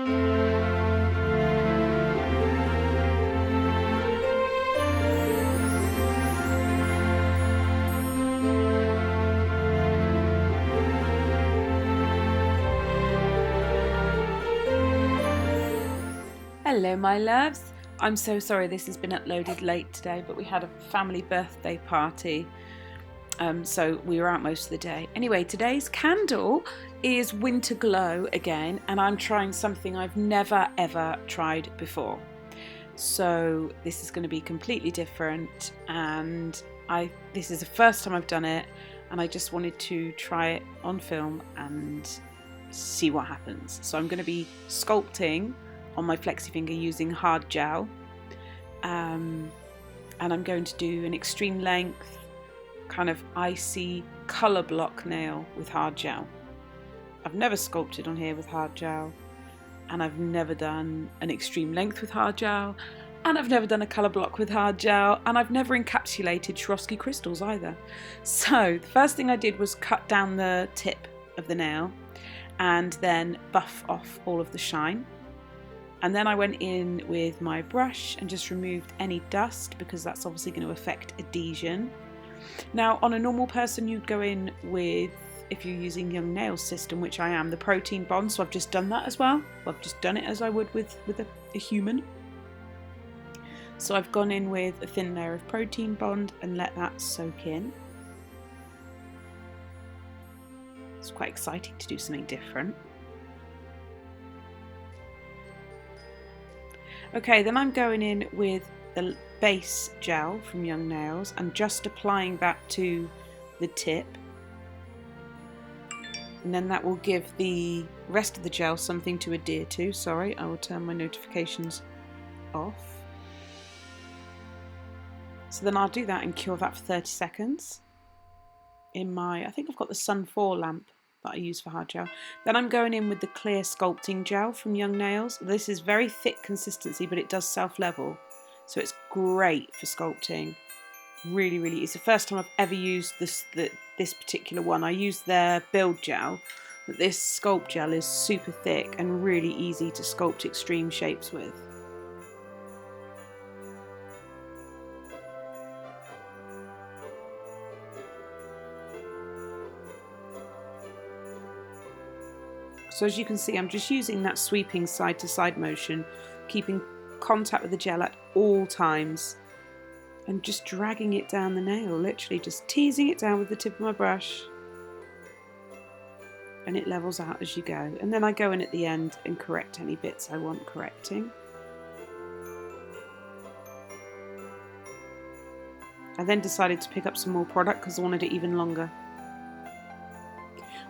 Hello my loves, I'm so sorry this has been uploaded late today, but we had a family birthday party, so we were out most of the day. Anyway, today's candle is Winter Glow again, and I'm trying something I've never ever tried before. So this is going to be completely different, and this is the first time I've done it, and I just wanted to try it on film and see what happens. So I'm going to be sculpting on my flexi finger using hard gel, and I'm going to do an extreme length kind of icy colour block nail with hard gel. I've never sculpted on here with hard gel, and I've never done an extreme length with hard gel, and I've never done a colour block with hard gel, and I've never encapsulated Swarovski crystals either. So the first thing I did was cut down the tip of the nail and then buff off all of the shine. And then I went in with my brush and just removed any dust, because that's obviously going to affect adhesion. Now, on a normal person, you'd go in with, if you're using Young Nails system, which I am, the protein bond. So I've just done that as well. I've just done it as I would with a human. So I've gone in with a thin layer of protein bond and let that soak in. It's quite exciting to do something different. Okay, then I'm going in with the base gel from Young Nails and just applying that to the tip. And then that will give the rest of the gel something to adhere to. Sorry, I will turn my notifications off. So then I'll do that and cure that for 30 seconds. In my, I think I've got the Sun 4 lamp that I use for hard gel. Then I'm going in with the clear sculpting gel from Young Nails. This is very thick consistency, but it does self-level, so it's great for sculpting. Really, really, it's the first time I've ever used this particular one. I used their build gel, but this sculpt gel is super thick and really easy to sculpt extreme shapes with. So as you can see, I'm just using that sweeping side to side motion, keeping contact with the gel at all times, and just dragging it down the nail, literally just teasing it down with the tip of my brush, and it levels out as you go. And then I go in at the end and correct any bits I want correcting. I then decided to pick up some more product because I wanted it even longer,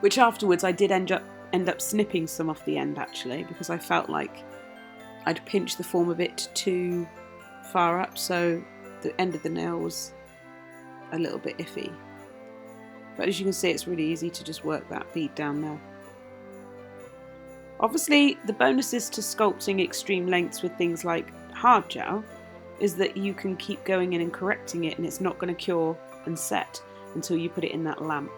which afterwards I did end up snipping some off the end, actually, because I felt like I'd pinched the form a bit too far up, so the end of the nail was a little bit iffy. But as you can see, it's really easy to just work that bead down there. Obviously, the bonuses to sculpting extreme lengths with things like hard gel is that you can keep going in and correcting it, and it's not going to cure and set until you put it in that lamp,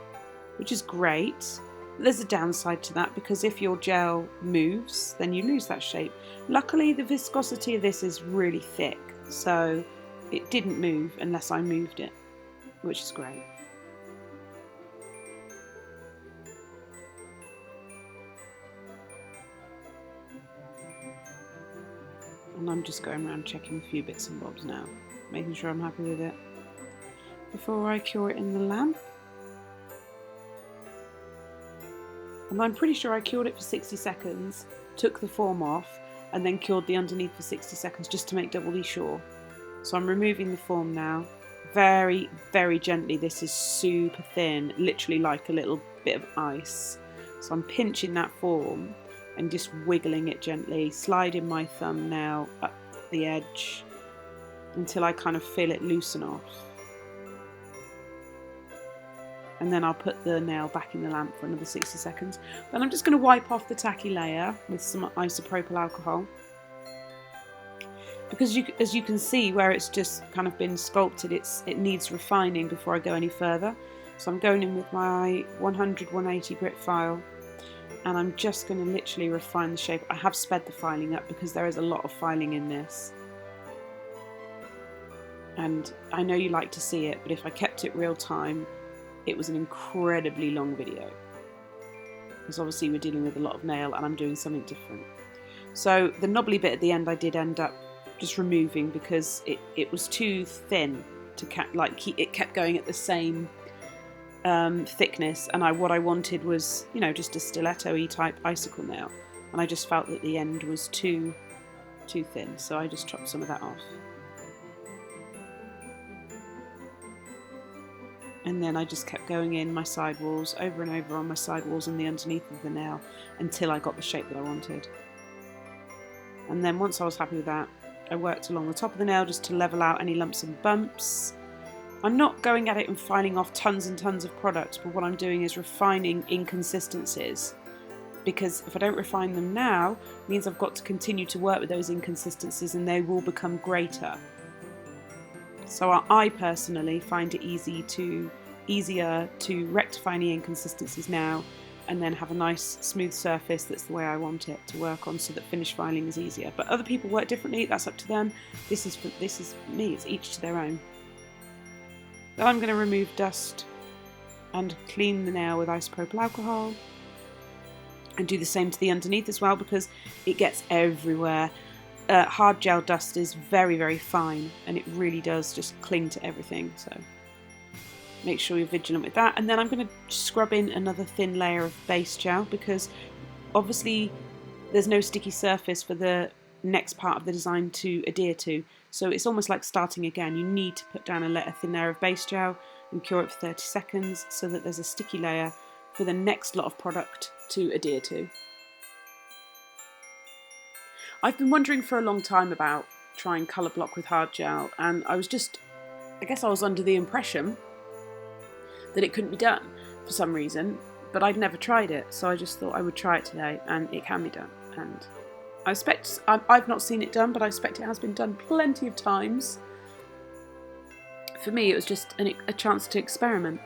which is great. There's a downside to that, because if your gel moves, then you lose that shape. Luckily, the viscosity of this is really thick, so it didn't move unless I moved it, which is great. And I'm just going around checking a few bits and bobs now, making sure I'm happy with it before I cure it in the lamp. And I'm pretty sure I cured it for 60 seconds, took the form off, and then cured the underneath for 60 seconds just to make doubly sure. So I'm removing the form now, very, very gently. This is super thin, literally like a little bit of ice. So I'm pinching that form and just wiggling it gently, sliding my thumbnail up the edge until I kind of feel it loosen off. And then I'll put the nail back in the lamp for another 60 seconds. Then I'm just going to wipe off the tacky layer with some isopropyl alcohol. Because as you can see, where it's just kind of been sculpted, it needs refining before I go any further. So I'm going in with my 100-180 grit file And I'm just going to literally refine the shape. I have sped the filing up because there is a lot of filing in this. And I know you like to see it, but if I kept it real time, it was an incredibly long video. Because obviously we're dealing with a lot of nail and I'm doing something different. So the knobbly bit at the end I did end up just removing because it was too thin to it kept going at the same thickness, and what I wanted was, you know, just a stiletto-y type icicle nail, and I just felt that the end was too thin, so I just chopped some of that off. And then I just kept going in my sidewalls over and over on my sidewalls and the underneath of the nail until I got the shape that I wanted. And then once I was happy with that, I worked along the top of the nail just to level out any lumps and bumps. I'm not going at it and filing off tons and tons of products, but what I'm doing is refining inconsistencies. Because if I don't refine them now, it means I've got to continue to work with those inconsistencies and they will become greater. So I personally find it easier to rectify any inconsistencies now and then have a nice smooth surface that's the way I want it to work on, so that finish filing is easier. But other people work differently, that's up to them. This is me, it's each to their own. Then I'm going to remove dust and clean the nail with isopropyl alcohol, and do the same to the underneath as well because it gets everywhere. Hard gel dust is very, very fine and it really does just cling to everything, so make sure you're vigilant with that. And then I'm going to scrub in another thin layer of base gel because obviously there's no sticky surface for the next part of the design to adhere to, so it's almost like starting again. You need to put down a thin layer of base gel and cure it for 30 seconds so that there's a sticky layer for the next lot of product to adhere to. I've been wondering for a long time about trying colour block with hard gel, and I guess I was under the impression that it couldn't be done for some reason, but I'd never tried it, so I just thought I would try it today, and it can be done. And I've not seen it done, but I expect it has been done plenty of times. For me, it was just a chance to experiment.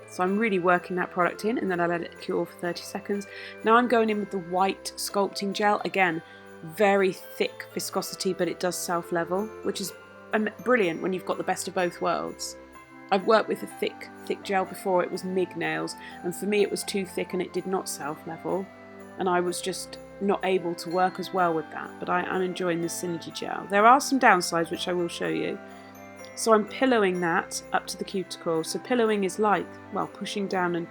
So I'm really working that product in, and then I let it cure for 30 seconds. Now I'm going in with the white sculpting gel. Again, very thick viscosity, but it does self-level, which is brilliant when you've got the best of both worlds. I've worked with a thick gel before. It was MIG nails, and for me it was too thick and it did not self-level, and I was just not able to work as well with that, but I'm enjoying this Synergy gel. There are some downsides which I will show you. So I'm pillowing that up to the cuticle. So pillowing is like, well, pushing down and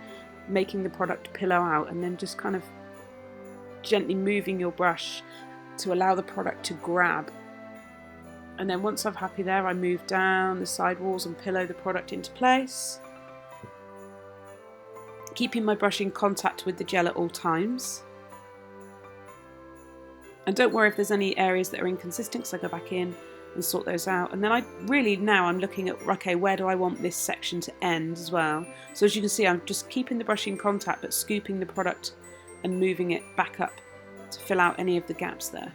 making the product pillow out, and then just kind of gently moving your brush to allow the product to grab. And then once I'm happy there, I move down the sidewalls and pillow the product into place, keeping my brush in contact with the gel at all times. And don't worry if there's any areas that are inconsistent, because I go back in and sort those out. And then I'm looking at, okay, where do I want this section to end as well? So as you can see, I'm just keeping the brush in contact, but scooping the product and moving it back up to fill out any of the gaps there.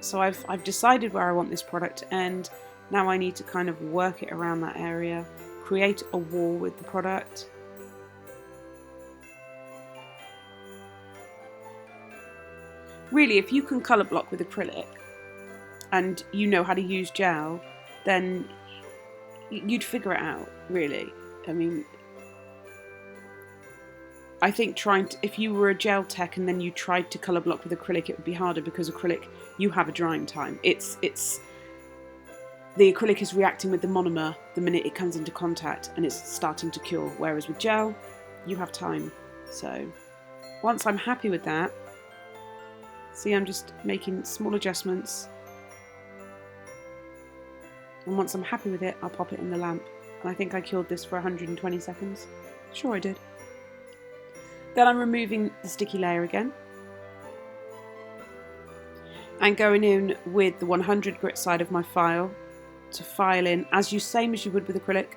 So I've decided where I want this product to end. Now I need to kind of work it around that area, create a wall with the product. Really, if you can colour block with acrylic and you know how to use gel, then you'd figure it out, really. I mean, I think if you were a gel tech and then you tried to colour block with acrylic, it would be harder, because acrylic, you have a drying time. The acrylic is reacting with the monomer the minute it comes into contact and it's starting to cure, whereas with gel, you have time. So once I'm happy with that, see, I'm just making small adjustments, and once I'm happy with it, I'll pop it in the lamp. And I think I cured this for 120 seconds. Sure I did. Then I'm removing the sticky layer again and going in with the 100 grit side of my file to file in, same as you would with acrylic,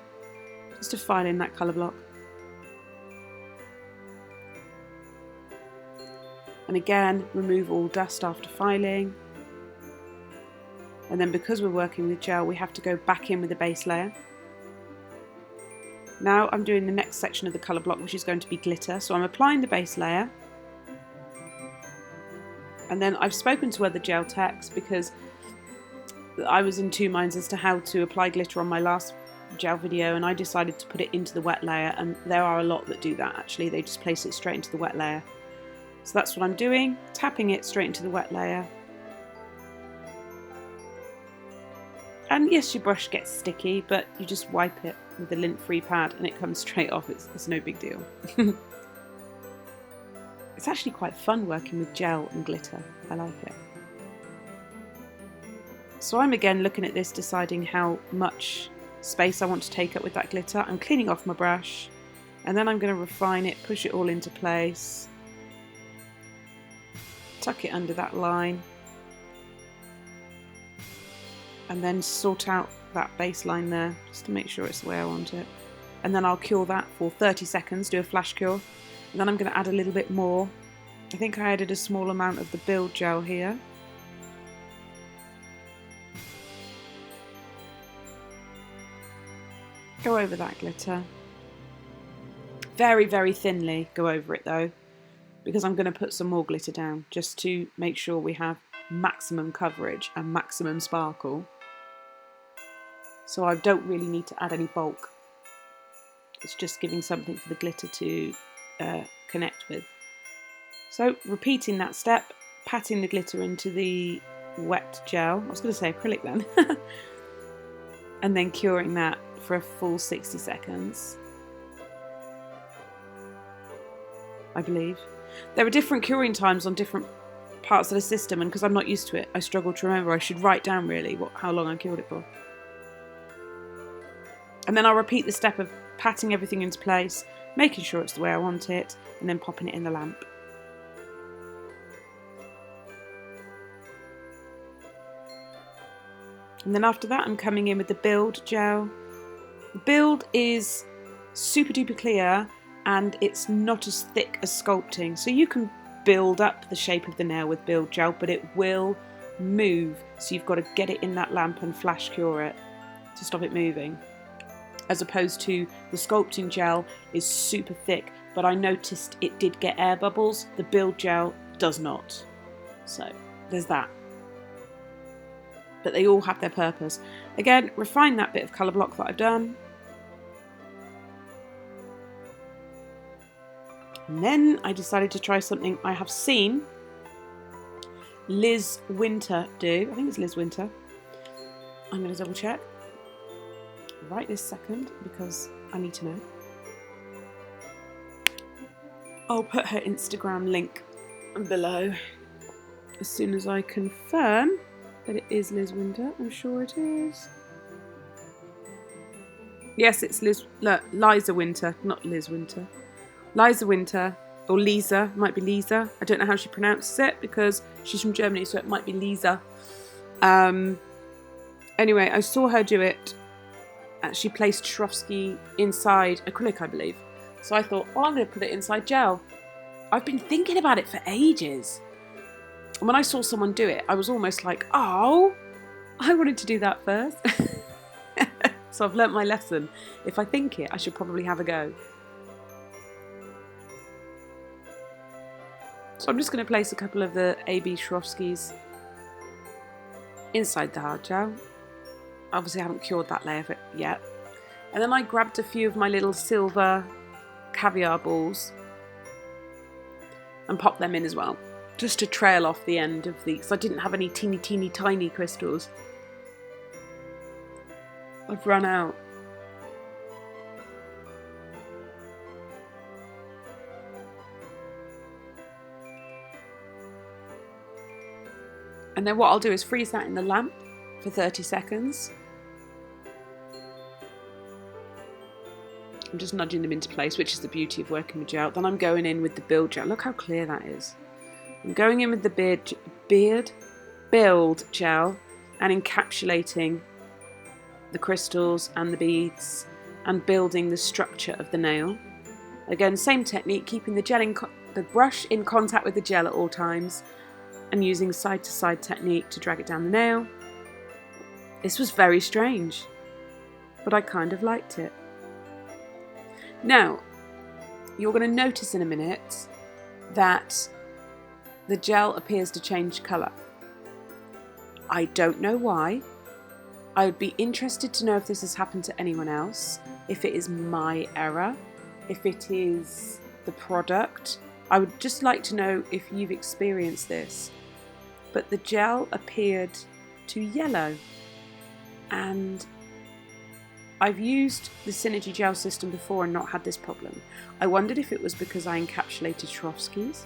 just to file in that colour block. And again, remove all dust after filing. And then because we're working with gel, we have to go back in with the base layer. Now I'm doing the next section of the colour block, which is going to be glitter. So I'm applying the base layer. And then I've spoken to other gel techs because I was in two minds as to how to apply glitter on my last gel video, and I decided to put it into the wet layer, and there are a lot that do that actually. They just place it straight into the wet layer. So that's what I'm doing, tapping it straight into the wet layer. And yes, your brush gets sticky, but you just wipe it with a lint-free pad and it comes straight off. It's no big deal. It's actually quite fun working with gel and glitter. I like it. So I'm again looking at this, deciding how much space I want to take up with that glitter. I'm cleaning off my brush, and then I'm going to refine it, push it all into place, tuck it under that line, and then sort out that baseline there just to make sure it's the way I want it. And then I'll cure that for 30 seconds, do a flash cure, and then I'm going to add a little bit more. I think I added a small amount of the build gel here. Go over that glitter. Very, very thinly go over it though, because I'm going to put some more glitter down just to make sure we have maximum coverage and maximum sparkle. So I don't really need to add any bulk. It's just giving something for the glitter to connect with. So repeating that step, patting the glitter into the wet gel. I was going to say acrylic then. And then curing that for a full 60 seconds. I believe. There are different curing times on different parts of the system, and because I'm not used to it, I struggle to remember. I should write down really how long I cured it for. And then I'll repeat the step of patting everything into place, making sure it's the way I want it, and then popping it in the lamp. And then after that, I'm coming in with the build gel. The build is super duper clear, and it's not as thick as sculpting. So you can build up the shape of the nail with build gel, but it will move. So you've got to get it in that lamp and flash cure it to stop it moving. As opposed to the sculpting gel is super thick, but I noticed it did get air bubbles. The build gel does not. So there's that. But they all have their purpose. Again, refine that bit of colour block that I've done. And then I decided to try something I have seen Liz Winter do. I think it's Liz Winter. I'm going to double check right this second because I need to know. I'll put her Instagram link below as soon as I confirm that it is Liz Winter. I'm sure it is. Yes, it's Liza Winter, not Liz Winter. Liza Winter, or Lisa, might be Lisa. I don't know how she pronounces it because she's from Germany, so it might be Lisa. Anyway, I saw her do it. She placed Swarovski inside acrylic, I believe. So I thought, well, I'm going to put it inside gel. I've been thinking about it for ages. And when I saw someone do it, I was almost like, oh, I wanted to do that first. So I've learnt my lesson. If I think it, I should probably have a go. So I'm just going to place a couple of the AB Swarovskis inside the hard gel. Obviously I haven't cured that layer of it yet. And then I grabbed a few of my little silver caviar balls and popped them in as well, just to trail off the end of the, because I didn't have any teeny tiny crystals. I've run out. And then what I'll do is freeze that in the lamp for 30 seconds. I'm just nudging them into place, which is the beauty of working with gel. Then I'm going in with the build gel. Look how clear that is. I'm going in with the build gel and encapsulating the crystals and the beads and building the structure of the nail. Again, same technique, keeping the gel in the brush in contact with the gel at all times and using side to side technique to drag it down the nail. This was very strange, but I kind of liked it. Now, you're going to notice in a minute that the gel appears to change colour. I don't know why. I would be interested to know if this has happened to anyone else, if it is my error, if it is the product. I would just like to know if you've experienced this. But the gel appeared to yellow, and I've used the Synergy gel system before and not had this problem. I wondered if it was because I encapsulated Swarovskis.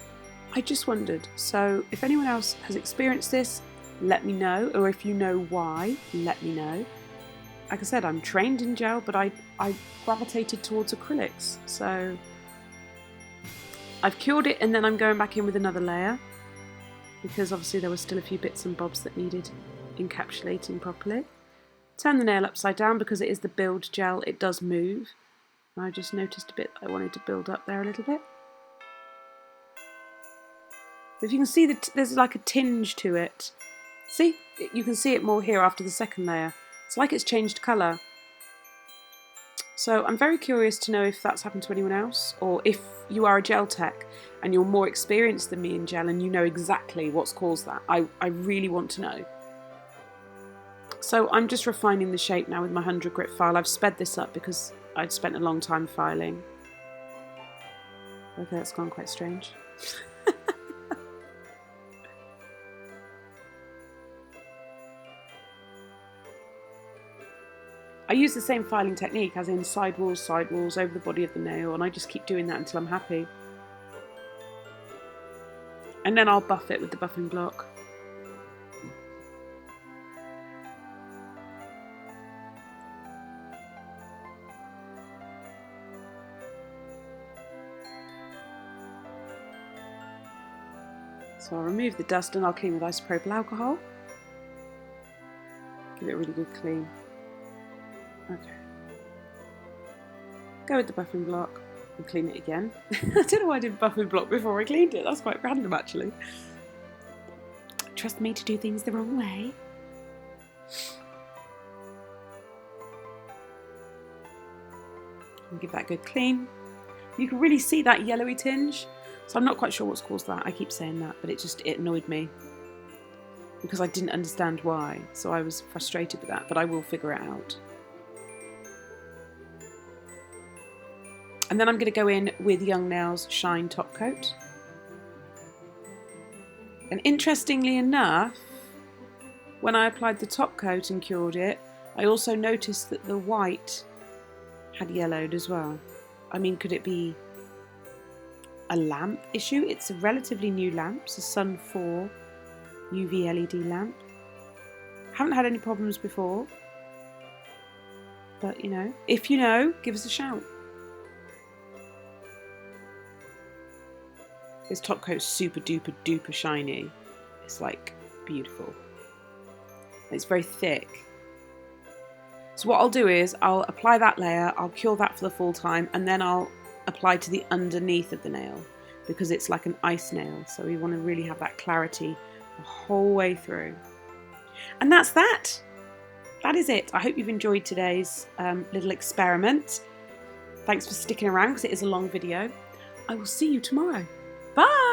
I just wondered. So if anyone else has experienced this, let me know, or if you know why, let me know. Like I said, I'm trained in gel, but I gravitated towards acrylics. So I've cured it, and then I'm going back in with another layer, because obviously there were still a few bits and bobs that needed encapsulating properly. Turn the nail upside down because it is the build gel, it does move. And I just noticed a bit that I wanted to build up there a little bit. If you can see that there's like a tinge to it. See? You can see it more here after the second layer. It's like it's changed colour. So I'm very curious to know if that's happened to anyone else, or if you are a gel tech and you're more experienced than me in gel and you know exactly what's caused that. I really want to know. So I'm just refining the shape now with my 100 grit file. I've sped this up because I'd spent a long time filing. Okay, that's gone quite strange. I use the same filing technique, as in sidewalls, over the body of the nail, and I just keep doing that until I'm happy. And then I'll buff it with the buffing block. So I'll remove the dust and I'll clean with isopropyl alcohol. Give it a really good clean. Okay. Go with the buffing block and clean it again. I don't know why I did buffing block before I cleaned it. That's quite random, actually. Trust me to do things the wrong way. And give that a good clean. You can really see that yellowy tinge. So I'm not quite sure what's caused that. I keep saying that, but it annoyed me because I didn't understand why. So I was frustrated with that, but I will figure it out. And then I'm going to go in with Young Nails Shine Top Coat. And interestingly enough, when I applied the top coat and cured it, I also noticed that the white had yellowed as well. I mean, could it be a lamp issue? It's a relatively new lamp. It's a Sun 4 UV LED lamp. Haven't had any problems before. But, you know, if you know, give us a shout. This top coat's super duper duper shiny. It's like beautiful. It's very thick. So what I'll do is I'll apply that layer, I'll cure that for the full time, and then I'll apply to the underneath of the nail because it's like an ice nail. So we want to really have that clarity the whole way through. And that's that. That is it. I hope you've enjoyed today's little experiment. Thanks for sticking around because it is a long video. I will see you tomorrow. Bye!